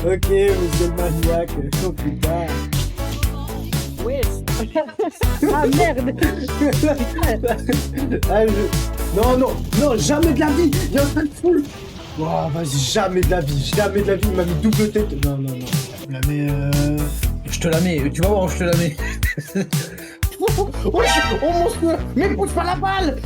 Ok, monsieur le maniaque, oh putain. Wesh. Ah merde. Ah, non, non, non, jamais de la vie. Il y a un full. Oh, vas-y, jamais de la vie, il m'a mis double tête. Non, non, non. La mets, je te la mets, tu vas voir où je te la mets. Oh, oh monstrueux, mais pousse pas la balle.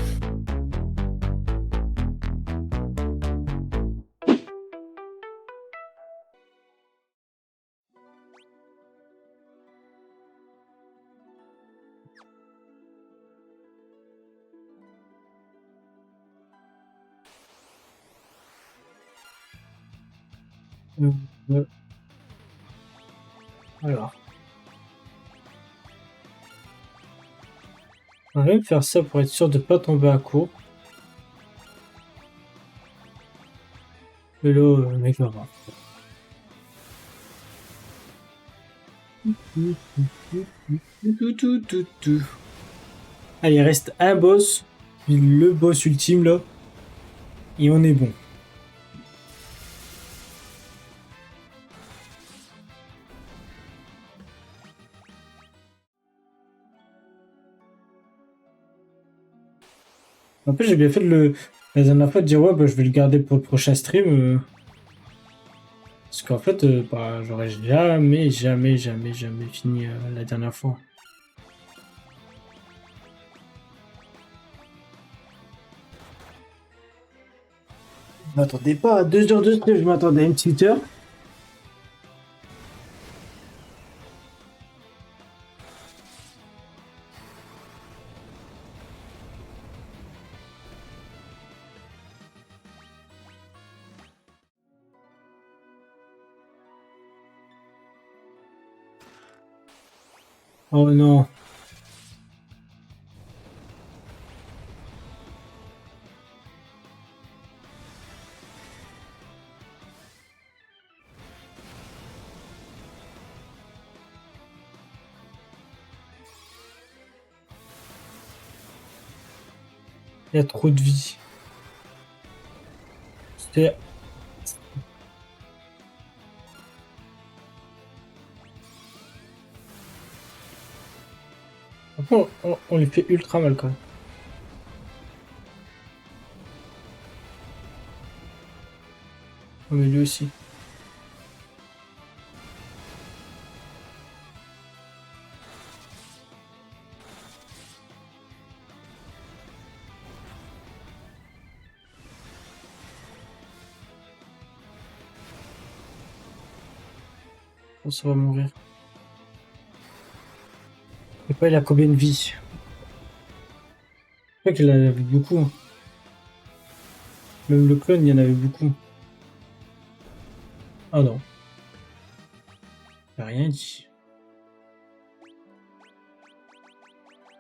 Alors, on va même faire ça pour être sûr de pas tomber à court. Hello, mec, là va. Allez, il reste un boss, puis le boss ultime là, et on est bon. En plus, j'ai bien fait la dernière fois de dire ouais, bah, je vais le garder pour le prochain stream. Parce qu'en fait, bah, j'aurais jamais fini la dernière fois. Je m'attendais pas à 2 heures de stream, je m'attendais à une petite heure. Oh non. Il y a trop de vie. C'était... Franchement, on lui fait ultra mal quand même. Oh, mais lui aussi. Oh, ça va mourir. Je sais pas, il a combien de vie? Je crois qu'il en avait beaucoup, hein. Même le clone, il y en avait beaucoup. Ah non. Il a rien dit.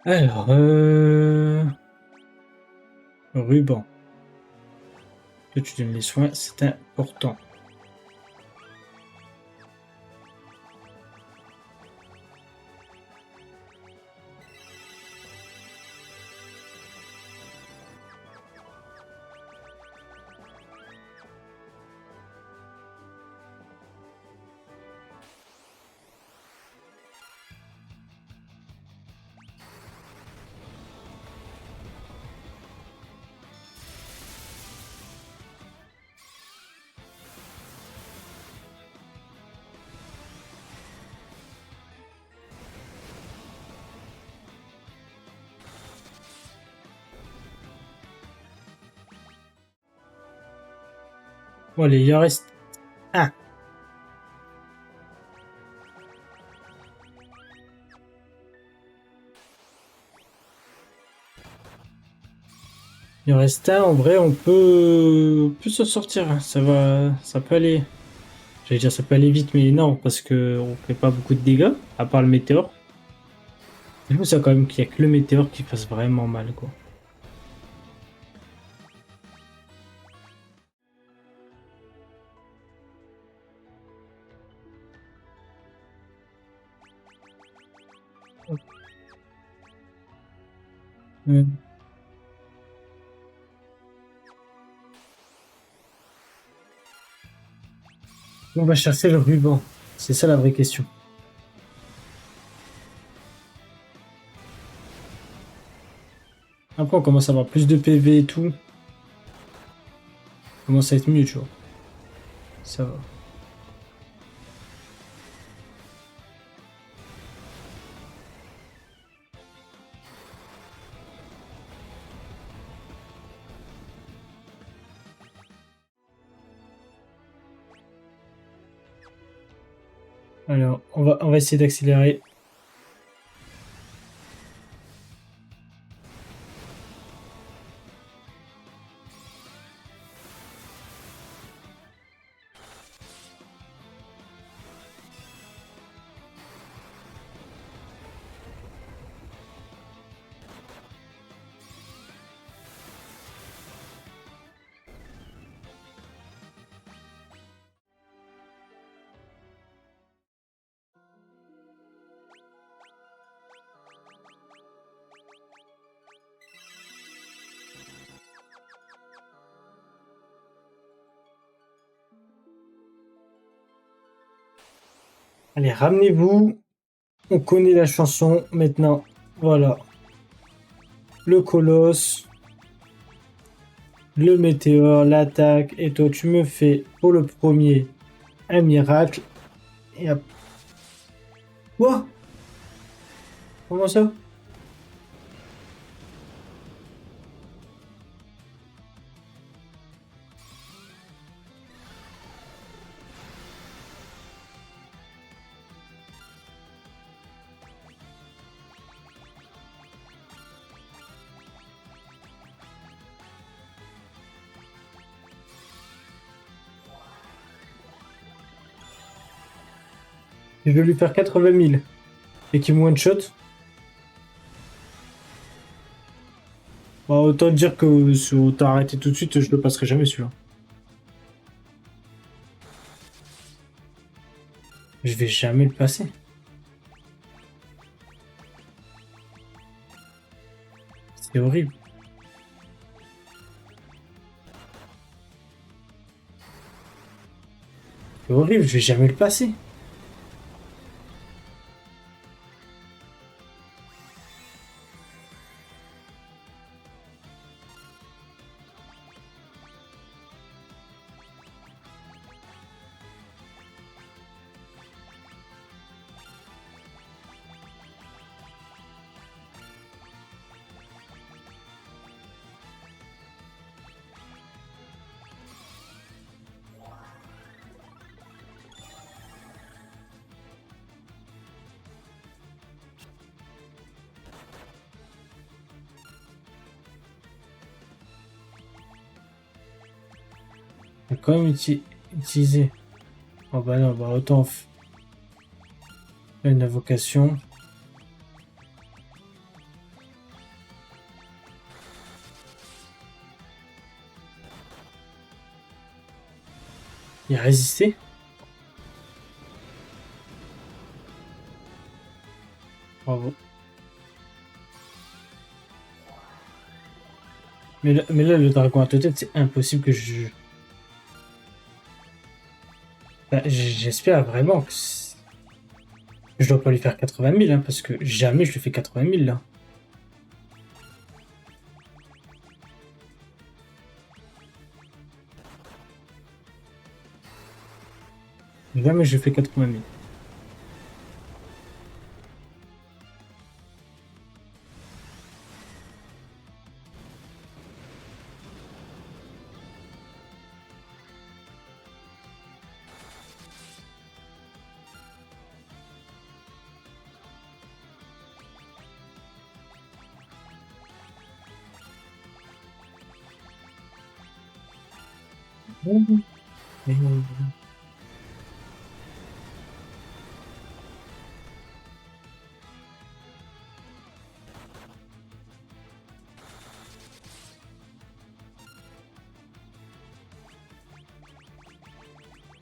Alors, ruban. Que tu donnes les soins, c'est important. Bon, allez, il en reste un. Il en reste un, en vrai, on peut s'en sortir, hein. Ça peut aller. J'allais dire ça peut aller vite, mais non, parce que on fait pas beaucoup de dégâts, à part le météore. Du coup, ça quand même qu'il y a que le météore qui fasse vraiment mal, quoi. Hmm. On va chercher le ruban. C'est ça la vraie question. Après, on commence à avoir plus de PV et tout. Ça commence à être mieux, tu vois. Ça va. Alors, on va essayer d'accélérer. Allez, ramenez-vous. On connaît la chanson maintenant. Voilà. Le colosse. Le météore, l'attaque. Et toi, tu me fais pour le premier un miracle. Et hop. Quoi? Comment ça? Je vais lui faire 80 000. Et qu'il me one-shot. Bah, autant dire que si on t'a arrêté tout de suite, je le passerai jamais celui-là. Je vais jamais le passer. C'est horrible. C'est horrible, je vais jamais le passer. On va quand même utiliser. Oh bah non, bah autant faire une invocation. Il a résisté. Bravo. Mais là, le dragon à tête, c'est impossible que je... Bah, j'espère vraiment que je dois pas lui faire 80 000, hein, parce que jamais je lui fais 80 000 là. Jamais je lui fais 80 000.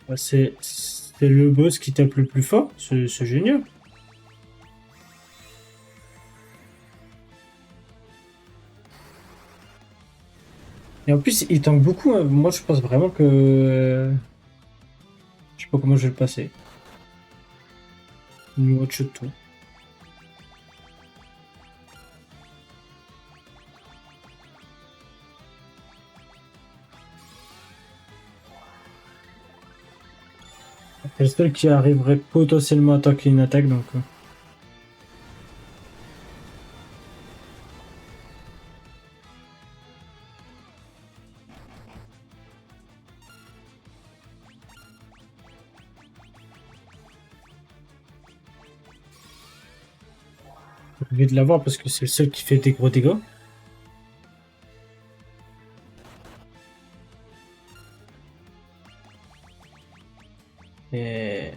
Bah, c'est le boss qui tape le plus fort, ce génial. Et en plus, il tank beaucoup, hein. Moi, je pense vraiment que pas comment je vais le passer. Numéro de chute tout. C'est le seul qui arriverait potentiellement à attaquer une attaque, donc... J'ai oublié de l'avoir parce que c'est le seul qui fait des gros dégâts. Et...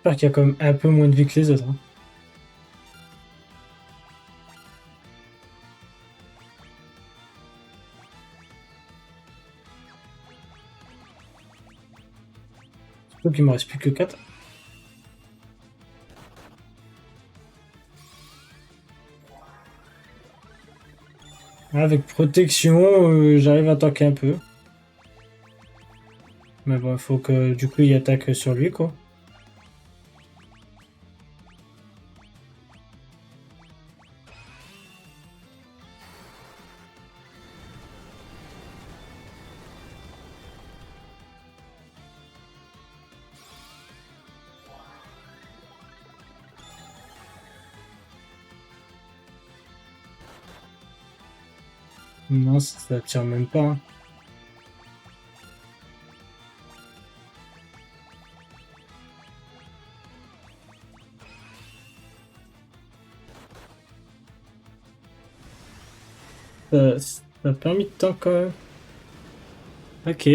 J'espère qu'il y a quand même un peu moins de vie que les autres. Hein. Surtout qu'il me reste plus que 4. Avec protection, j'arrive à attaquer un peu. Mais bon, il faut que du coup il attaque sur lui, quoi. Non, ça tire même pas. Hein. Ça a permis de temps quand même. Ok.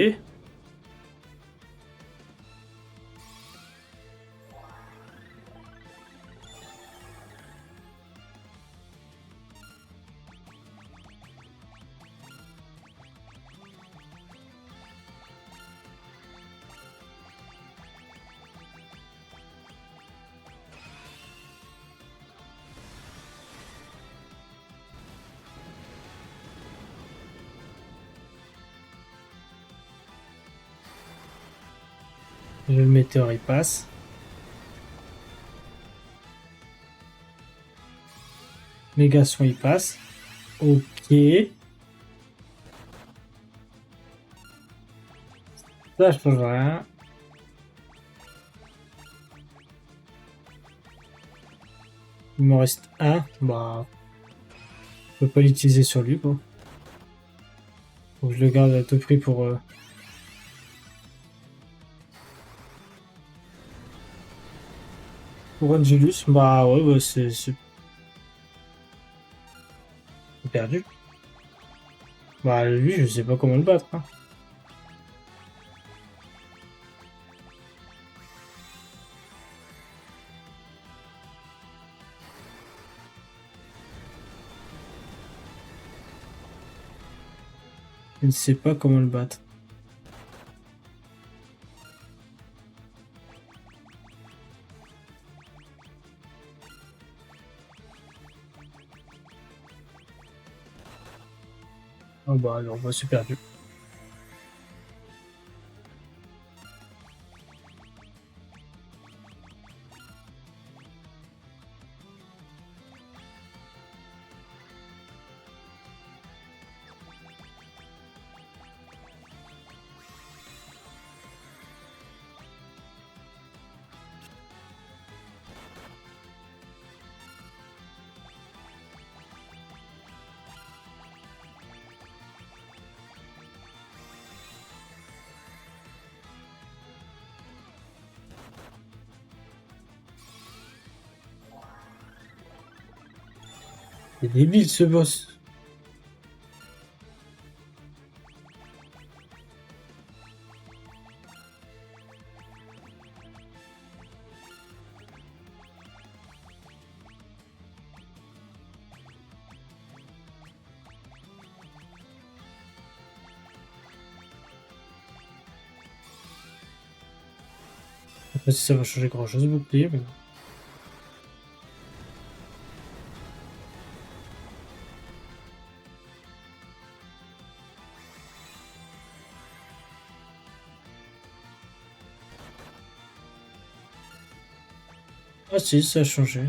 Le météore il passe. Mégason il passe. Ok. Ça change rien. Il me reste un. Bah. Je peux pas l'utiliser sur lui quoi. Faut que je le garde à tout prix pour. Pour Angelus. Bah ouais, ouais c'est perdu. Bah lui je sais pas comment le battre. Hein. Je ne sais pas comment le battre. Oh bah alors bah, c'est perdu. C'est débile ce boss. Après, si ça va changer grand-chose, bouclier. Mais... Ah si, ça a changé.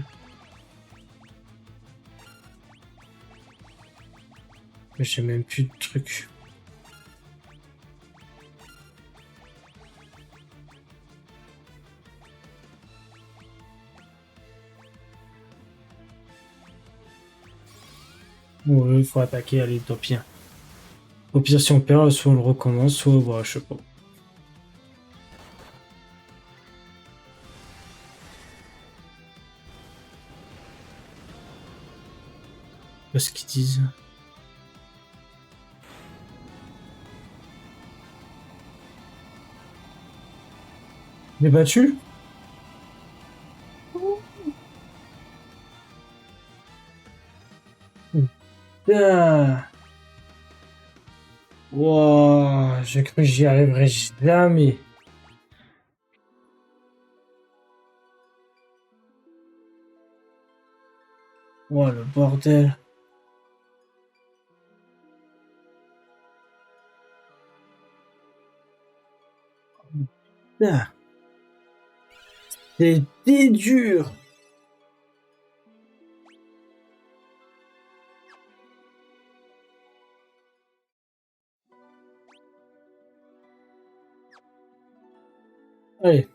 Mais j'ai même plus de trucs. Ouais, il faut attaquer, allez, tant pis. Au pire, si on perd, soit on le recommence, soit, bah, je sais pas. Pas ce qu'ils disent. Il est battu? Putain! Wow, j'ai cru que j'y arriverais jamais. Wow, le bordel. Putain, c'était dur. Allez.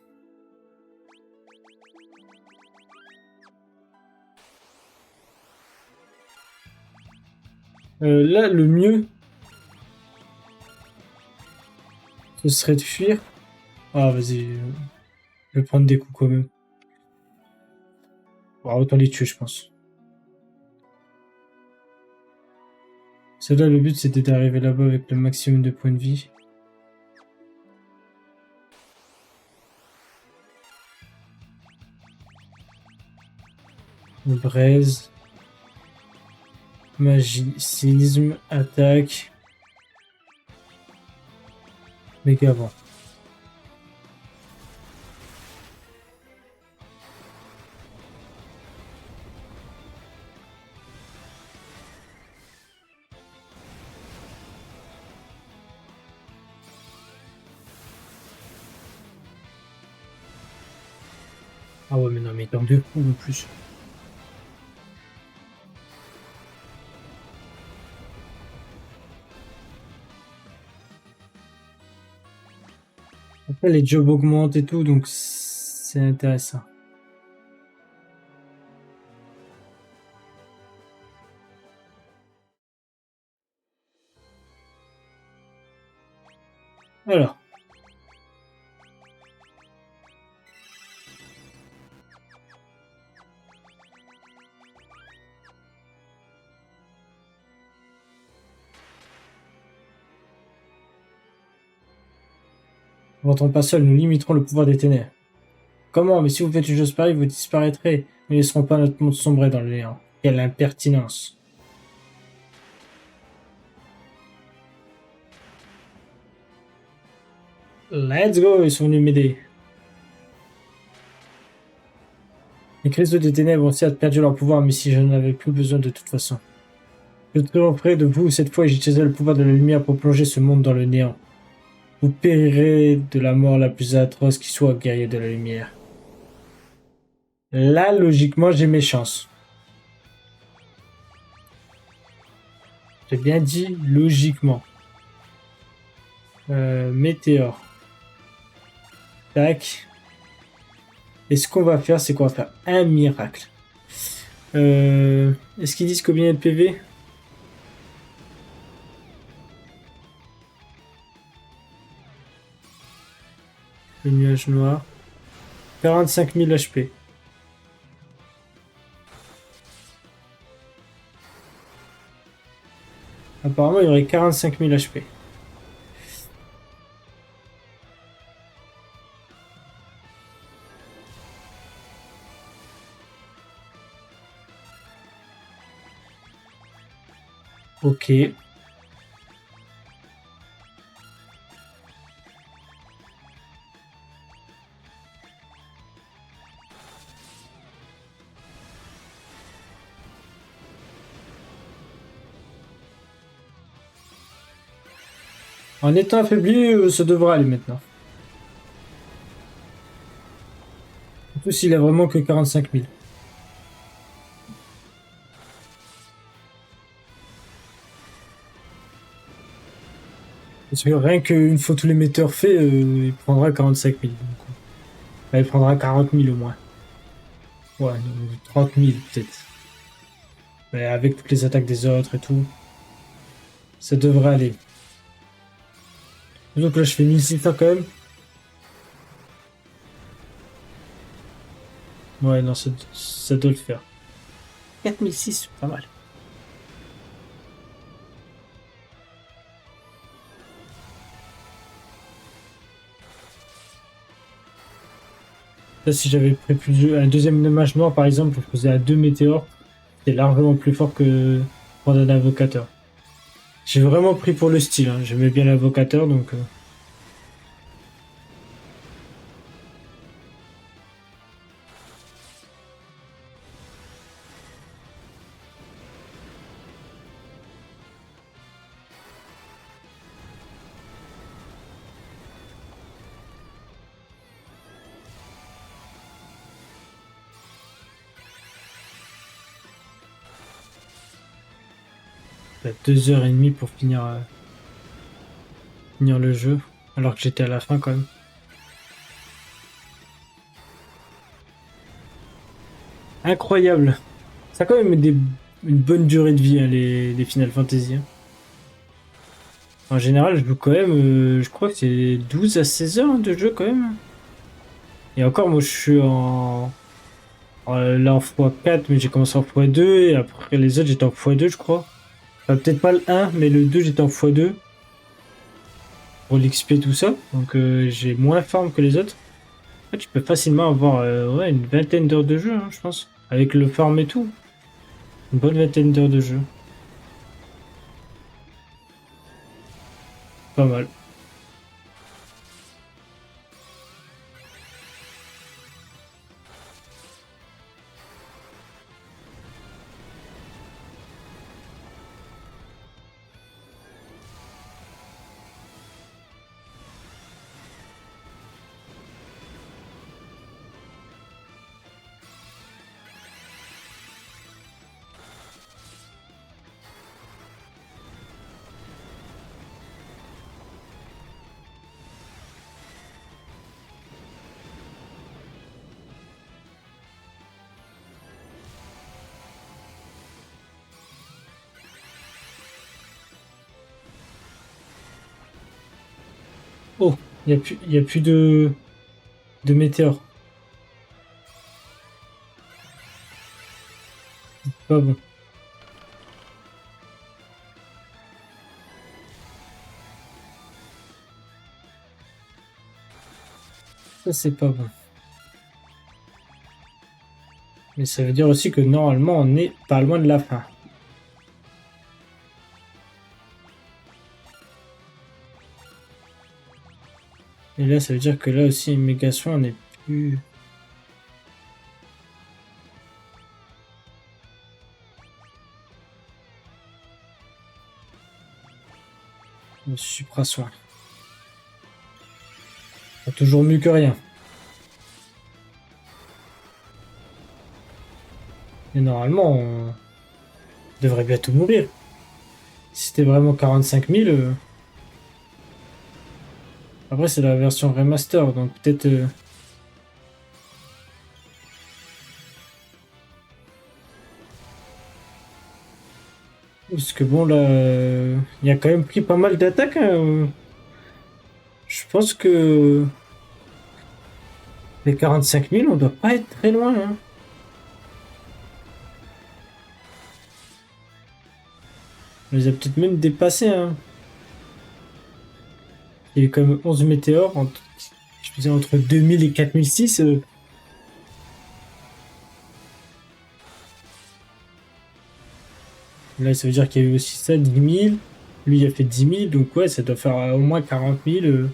Là, le mieux, ce serait de fuir. Ah, vas-y, je vais prendre des coups quand même. Bon, autant les tuer, je pense. C'est là, le but, c'était d'arriver là-bas avec le maximum de points de vie. Braise. Magicisme. Attaque. Méga vent. Ah ouais, mais non, mais dans deux coups en plus. Après, les jobs augmentent et tout, donc c'est intéressant. Alors. Ne rentrons pas seul, nous limiterons le pouvoir des ténèbres. Comment? Mais si vous faites une chose pareille, vous disparaîtrez. Nous ne laisserons pas notre monde sombrer dans le néant. Quelle impertinence. Let's go, ils sont venus m'aider. Les cristaux des ténèbres ont certes perdu leur pouvoir, mais si je n'en avais plus besoin de toute façon. Je triompherai de vous cette fois et j'utiliserai le pouvoir de la lumière pour plonger ce monde dans le néant. Vous périrez de la mort la plus atroce qui soit, guerrier de la lumière. Là, logiquement, j'ai mes chances. J'ai bien dit logiquement. Météore. Tac. Et ce qu'on va faire, c'est qu'on va faire un miracle. Est-ce qu'ils disent combien il y a de PV? Le nuage noir. 45 000 HP. Apparemment, il y aurait 45 000 HP. Ok. En étant affaibli, ça devrait aller maintenant. En plus, il a vraiment que 45 000. Parce que rien qu'une fois tous les metteurs faits, il prendra 45 000. Donc, il prendra 40 000 au moins. Ouais, 30 000 peut-être. Mais avec toutes les attaques des autres et tout, ça devrait aller. Donc là, je fais 1600 quand même. Ouais, non, ça doit le faire. 4006, pas mal. Là, si j'avais pris un deuxième dommage noir, par exemple, je faisais à 2 météores, c'est largement plus fort que prendre un invocateur. J'ai vraiment pris pour le style, hein. J'aimais bien l'invocateur, donc... Bah, 2h30 pour finir le jeu, alors que j'étais à la fin quand même. Incroyable. Ça a quand même une bonne durée de vie, hein, les Final Fantasy. Hein. En général, je joue quand même, je crois que c'est 12 à 16 heures de jeu quand même. Et encore, moi je suis là en x4, mais j'ai commencé en x2, et après les autres j'étais en x2 je crois. Enfin, peut-être pas le 1, mais le 2 j'étais en x2. Pour l'XP tout ça, donc j'ai moins farm que les autres. Ouais, tu peux facilement avoir ouais, une vingtaine d'heures de jeu, hein, je pense. Avec le farm et tout. Une bonne vingtaine d'heures de jeu. Pas mal. Oh, y a plus de météores. Pas bon. Ça, c'est pas bon. Mais ça veut dire aussi que normalement, on est pas loin de la fin. Et là, ça veut dire que là aussi, méga soin, on n'est plus... Le supra soin. Toujours mieux que rien. Et normalement, on devrait bientôt mourir. Si c'était vraiment 45 000... Après, c'est la version remaster, donc peut-être... Parce que bon, là... Il y a quand même pris pas mal d'attaques. Hein. Je pense que... Les 45 000, on doit pas être très loin. Hein. On les a peut-être même dépassés. Hein. Il y a eu quand même 11 météores. Je faisais entre 2000 et 4006. Là, ça veut dire qu'il y a eu aussi ça, 10 000. Lui, il a fait 10 000. Donc ouais, ça doit faire au moins 40 000.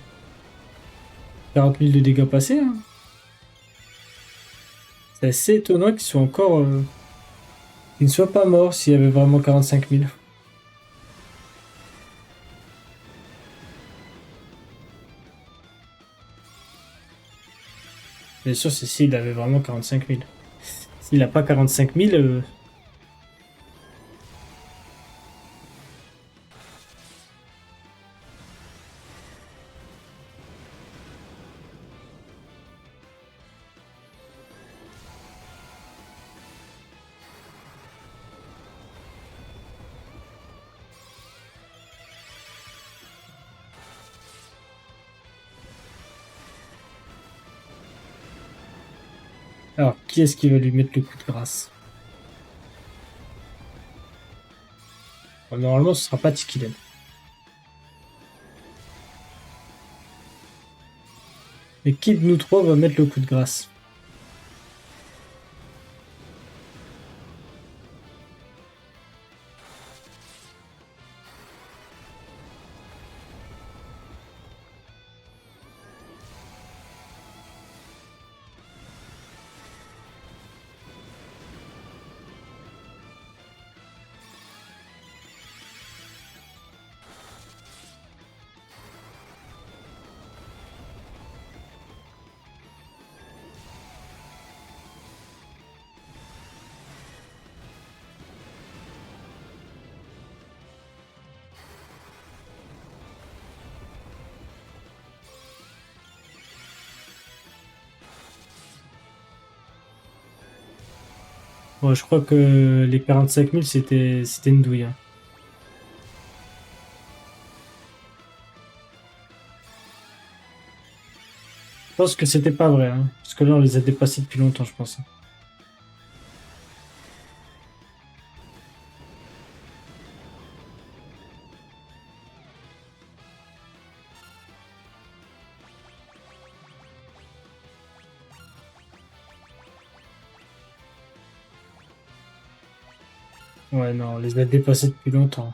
40 000 de dégâts passés. Hein. C'est assez étonnant qu'ils soient encore... qu'ils ne soient pas morts s'il y avait vraiment 45 000. Bien sûr, c'est s'il avait vraiment 45 000. S'il a pas 45 000, alors qui est-ce qui va lui mettre le coup de grâce? Bon, normalement, ce sera pas Tikilen. Mais qui de nous trois va mettre le coup de grâce? Bon, je crois que les 45 000, c'était une douille, hein. Je pense que c'était pas vrai, hein, parce que là, on les a dépassés depuis longtemps, je pense. Ouais, non, on les a dépassés depuis longtemps.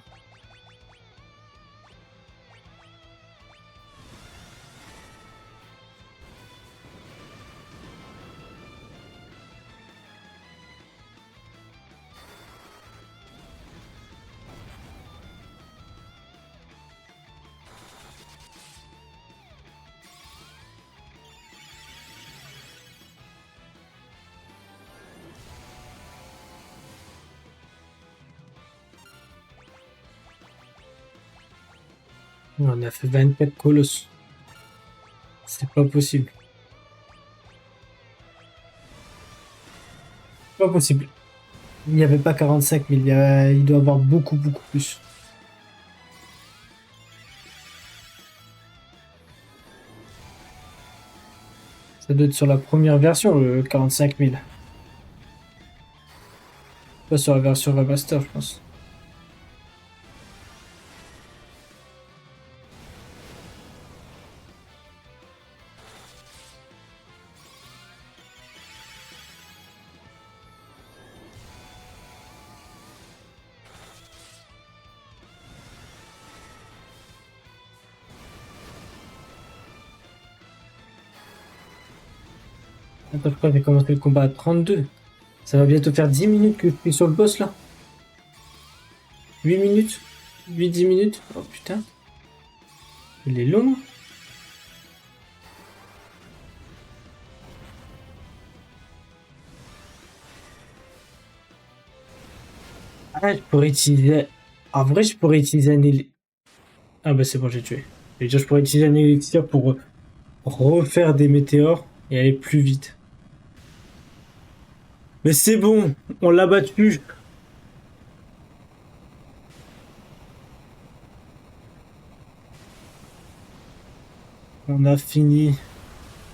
On a fait 24 colosses. C'est pas possible. Pas possible. Il n'y avait pas 45 000, il doit y avoir beaucoup, beaucoup plus. Ça doit être sur la première version, le 45 000. Pas sur la version remaster, je pense. Attends, je crois que j'ai commencé le combat à 32. Ça va bientôt faire 10 minutes que je suis sur le boss là. 8 minutes 8-10 minutes. Oh putain. Il est long. Ah, je pourrais utiliser. En vrai, je pourrais utiliser un élixir. Ah bah c'est bon, j'ai tué. Et déjà, je pourrais utiliser un élixir pour refaire des météores et aller plus vite. Mais c'est bon, on l'a battu. On a fini.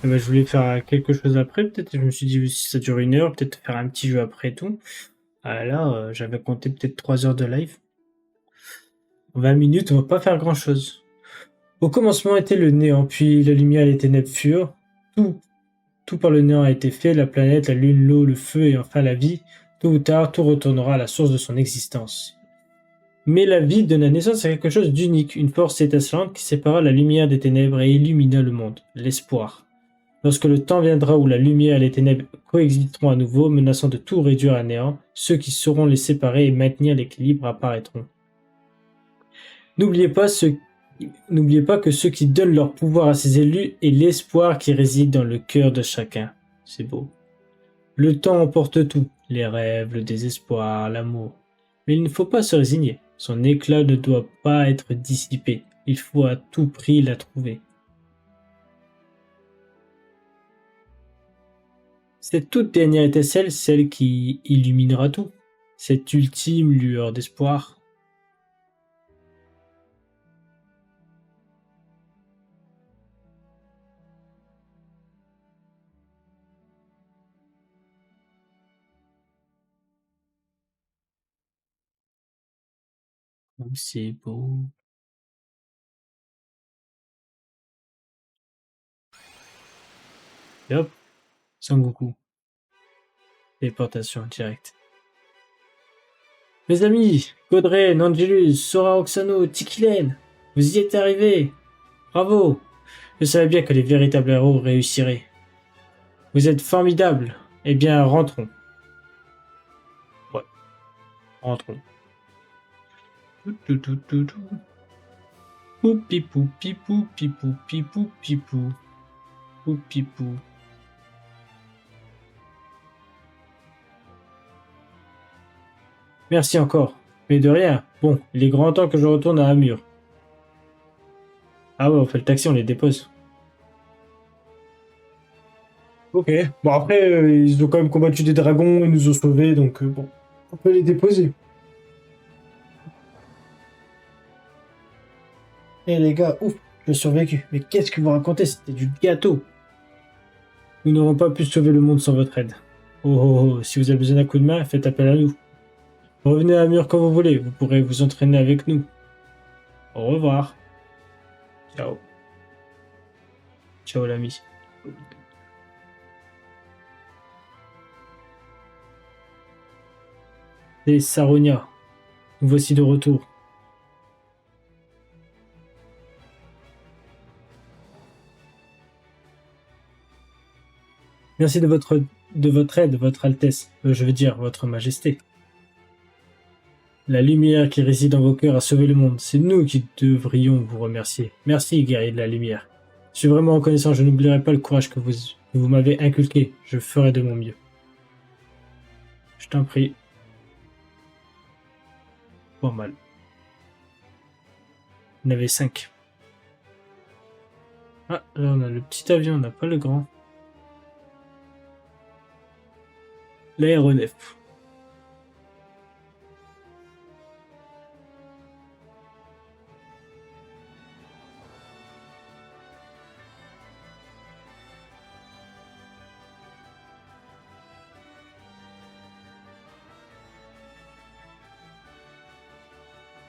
Eh ben, je voulais faire quelque chose après, peut-être. Je me suis dit, si ça dure 1 heure, peut-être faire un petit jeu après et tout. Ah, là, j'avais compté peut-être 3 heures de live. 20 minutes, on va pas faire grand-chose. Au commencement était le néant, puis la lumière et les ténèbres furent. Tout par le néant a été fait, la planète, la lune, l'eau, le feu et enfin la vie. Tôt ou tard, tout retournera à la source de son existence. Mais la vie donna naissance à quelque chose d'unique, une force étincelante qui sépara la lumière des ténèbres et illumina le monde, l'espoir. Lorsque le temps viendra où la lumière et les ténèbres coexisteront à nouveau, menaçant de tout réduire à néant, ceux qui sauront les séparer et maintenir l'équilibre apparaîtront. N'oubliez pas que ceux qui donnent leur pouvoir à ses élus est l'espoir qui réside dans le cœur de chacun. c'est beau. Le temps emporte tout, les rêves, le désespoir, l'amour. Mais il ne faut pas se résigner. Son éclat ne doit pas être dissipé. Il faut à tout prix la trouver. Cette toute dernière étincelle, celle qui illuminera tout. Cette ultime lueur d'espoir. Oh, c'est beau. Et hop, Sangoku. Téléportation directe. Mes amis, Godren, Angelus, Sora Oxano, Tikilen, vous y êtes arrivés. Bravo. Je savais bien que les véritables héros réussiraient. Vous êtes formidables. Eh bien, rentrons. Ouais, rentrons. Poupipou, pipou, pipou, pipou, pipou. Poupipou. Merci encore. Mais de rien. Bon, il est grand temps que je retourne à Amur. Ah ouais, on fait le taxi, on les dépose. Ok. Bon, après, ils ont quand même combattu des dragons, ils nous ont sauvés, donc bon, on peut les déposer. Eh les gars, ouf, j'ai survécu. Mais qu'est-ce que vous racontez? C'était du gâteau. Nous n'aurons pas pu sauver le monde sans votre aide. Oh oh oh, si vous avez besoin d'un coup de main, faites appel à nous. Revenez à Amur quand vous voulez, vous pourrez vous entraîner avec nous. Au revoir. Ciao. Ciao l'ami. Et Saronia, nous voici de retour. Merci de votre aide, votre Altesse, je veux dire, votre Majesté. La lumière qui réside dans vos cœurs a sauvé le monde. C'est nous qui devrions vous remercier. Merci, guerrier de la lumière. Je suis vraiment reconnaissant, je n'oublierai pas le courage que vous m'avez inculqué. Je ferai de mon mieux. Je t'en prie. Pas mal. Il y en avait 5. Ah, là on a le petit avion, on n'a pas le grand. L'aéronef.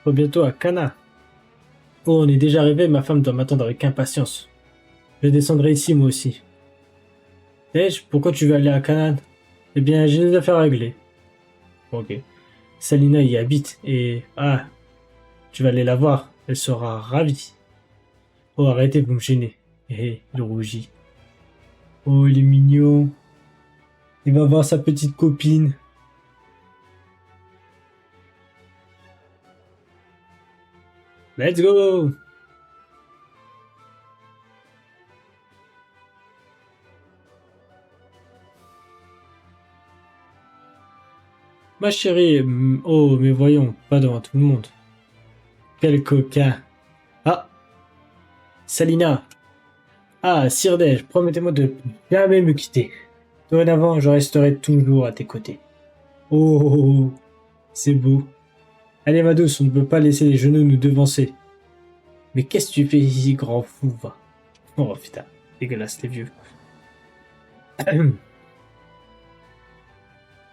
Bientôt à Cana. Oh, on est déjà arrivé, ma femme doit m'attendre avec impatience. Je descendrai ici moi aussi. Dej, pourquoi tu veux aller à Canaan? Eh bien, j'ai des affaires à régler. Ok. Salina y habite et... Ah, tu vas aller la voir, elle sera ravie. Oh, arrêtez, vous me gênez. Hé, il rougit. Oh, il est mignon. Il va voir sa petite copine. Let's go! Ma chérie, oh, mais voyons, pas devant tout le monde. Quel coquin. Ah, Salina. Ah, Sirdej, promettez-moi de jamais me quitter. Dorénavant, je resterai toujours à tes côtés. Oh, c'est beau. Allez, ma douce, on ne peut pas laisser les genoux nous devancer. Mais qu'est-ce que tu fais ici, grand fou, va? Oh, putain, dégueulasse, les vieux.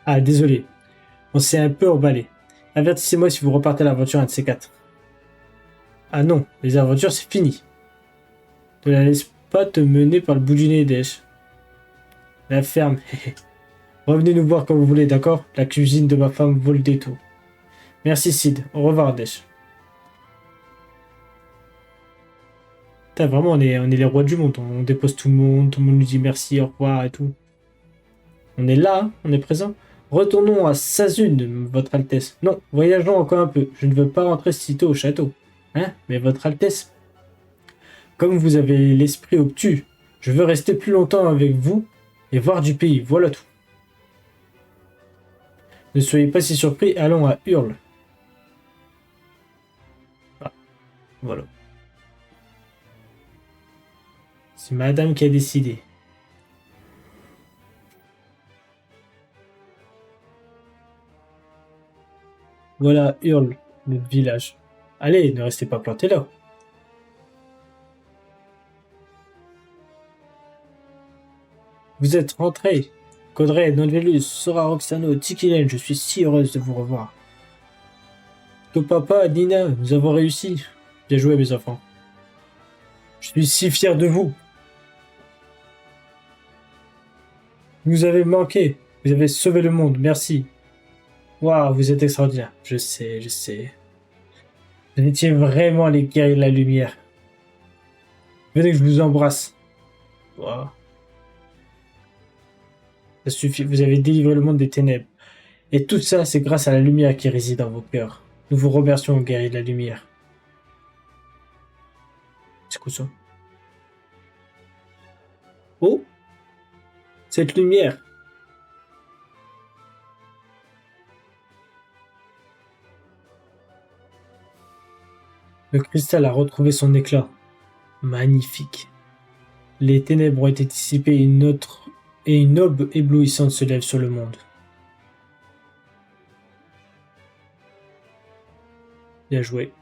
Ah, désolé. On s'est un peu emballé. Avertissez-moi si vous repartez à l'aventure un de ces 4. Ah non, les aventures, c'est fini. Ne la laisse pas te mener par le bout du nez, Desch. La ferme. Revenez nous voir quand vous voulez, d'accord? La cuisine de ma femme vaut le détour. Merci, Sid. Au revoir, Desch. Putain, vraiment, on est les rois du monde. On dépose tout le monde nous dit merci, au revoir et tout. On est là, hein, on est présent. Retournons à Sazune, votre Altesse. Non, voyageons encore un peu. Je ne veux pas rentrer sitôt au château. Hein? Mais votre Altesse, comme vous avez l'esprit obtus, je veux rester plus longtemps avec vous et voir du pays. Voilà tout. Ne soyez pas si surpris, allons à Hurle. Ah, voilà. C'est madame qui a décidé. Voilà Hurle, notre village. Allez, ne restez pas plantés là. Vous êtes rentrés. Codred, Nonvelus, Sora Roxano, Tikilen, je suis si heureuse de vous revoir. Que papa, Nina, nous avons réussi. Bien joué, mes enfants. Je suis si fier de vous. Vous avez manqué. Vous avez sauvé le monde. Merci. Waouh, vous êtes extraordinaire. Je sais, je sais. Vous étiez vraiment les guerriers de la lumière. Venez que je vous embrasse. Waouh. Ça suffit, vous avez délivré le monde des ténèbres. Et tout ça, c'est grâce à la lumière qui réside dans vos cœurs. Nous vous remercions, guerriers de la lumière. C'est quoi ça? Oh! Cette lumière! Le cristal a retrouvé son éclat. Magnifique. Les ténèbres ont été dissipées et une aube éblouissante se lève sur le monde. Bien joué.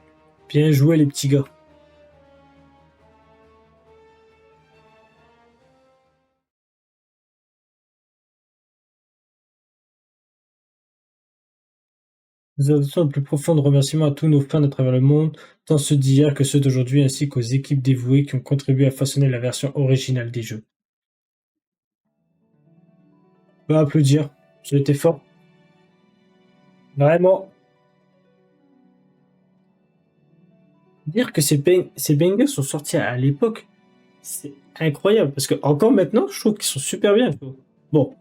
Bien joué les petits gars. Nous adressons le plus profond de remerciements à tous nos fans à travers le monde, tant ceux d'hier que ceux d'aujourd'hui, ainsi qu'aux équipes dévouées qui ont contribué à façonner la version originale des jeux. On va applaudir. C'était fort. Vraiment. Dire que ces bangers sont sortis à l'époque, c'est incroyable. Parce que encore maintenant, je trouve qu'ils sont super bien. Bon,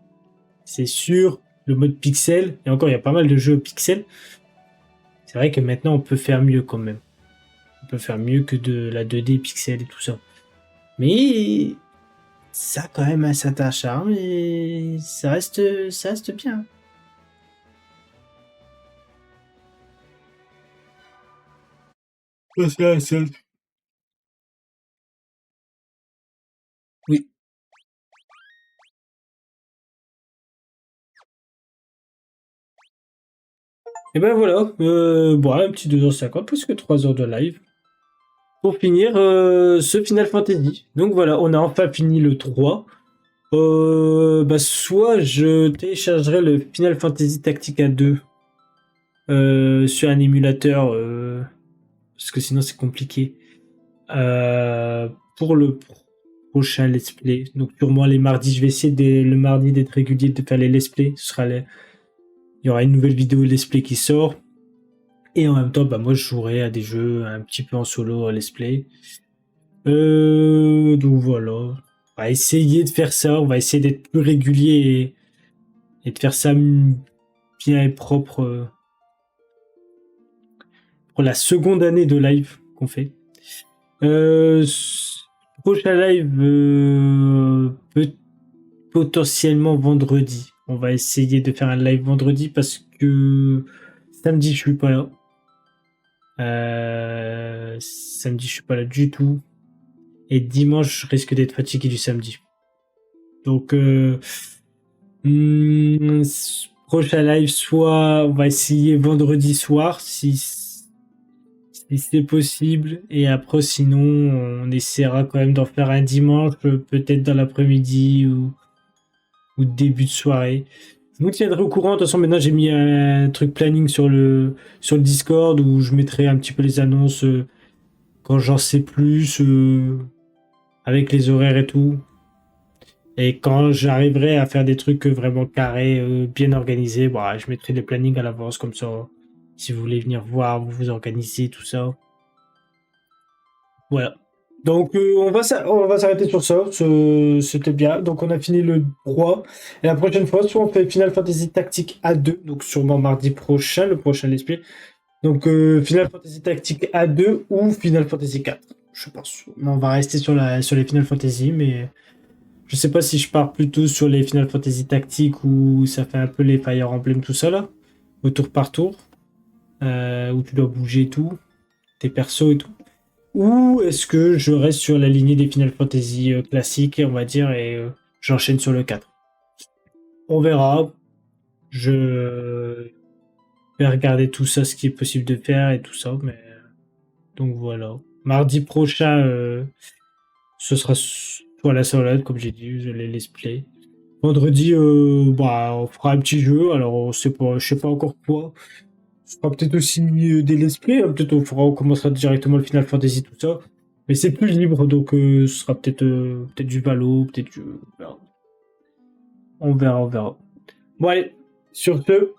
c'est sûr, le mode pixel, et encore, il y a pas mal de jeux pixel. C'est vrai que maintenant, on peut faire mieux quand même. On peut faire mieux que de la 2D pixel et tout ça. Mais ça a quand même un certain charme et ça reste bien. Oui. Et ben voilà, bon, un petit 2h50, plus que 3 heures de live. Pour finir ce Final Fantasy. Donc voilà, on a enfin fini le 3. Bah soit je téléchargerai le Final Fantasy Tactica 2 sur un émulateur, parce que sinon c'est compliqué. Pour le prochain let's play. Donc sûrement les mardis, je vais essayer le mardi d'être régulier, de faire les let's play. Il y aura une nouvelle vidéo let's play qui sort. Et en même temps, bah moi je jouerai à des jeux un petit peu en solo let's play. Donc voilà. On va essayer de faire ça. On va essayer d'être plus régulier et de faire ça bien et propre pour la seconde année de live qu'on fait. Prochain live potentiellement vendredi. On va essayer de faire un live vendredi parce que samedi je suis pas là. Samedi je suis pas là du tout. Et dimanche je risque d'être fatigué du samedi. Donc prochain live, soit on va essayer vendredi soir si c'est possible, et après sinon on essaiera quand même d'en faire un dimanche, peut-être dans l'après-midi ou début de soirée. Je vous tiendrai au courant. De toute façon, maintenant j'ai mis un truc planning sur le Discord où je mettrai un petit peu les annonces quand j'en sais plus, avec les horaires et tout. Et quand j'arriverai à faire des trucs vraiment carrés, bien organisés, bah, je mettrai les plannings à l'avance comme ça. Si vous voulez venir voir, vous organiser, tout ça. Voilà. Donc on va s'arrêter sur ça. C'était bien. Donc on a fini le 3. Et la prochaine fois, soit on fait Final Fantasy Tactique A2. Donc sûrement mardi prochain, le prochain let's play. Donc Final Fantasy Tactique A2 ou Final Fantasy 4. Je pense. On va rester sur les Final Fantasy, mais Je sais pas si je pars plutôt sur les Final Fantasy tactiques où ça fait un peu les Fire Emblem, tout ça là, au tour par tour, où tu dois bouger tout, tes persos et tout. Ou est-ce que je reste sur la lignée des Final Fantasy classiques, on va dire, et j'enchaîne sur le 4. On verra. Je vais regarder tout ça, ce qui est possible de faire et tout ça, mais donc voilà. Mardi prochain, ce sera soit la salade, comme j'ai dit, je les laisse play. Vendredi, on fera un petit jeu, alors on sait pas, je sais pas encore quoi. Ce sera peut-être aussi des let's play, hein. Peut-être on commencera directement le Final Fantasy, tout ça. Mais c'est plus libre, donc ce sera peut-être du Valo, peut-être du... On verra, on verra. Bon allez, sur ce,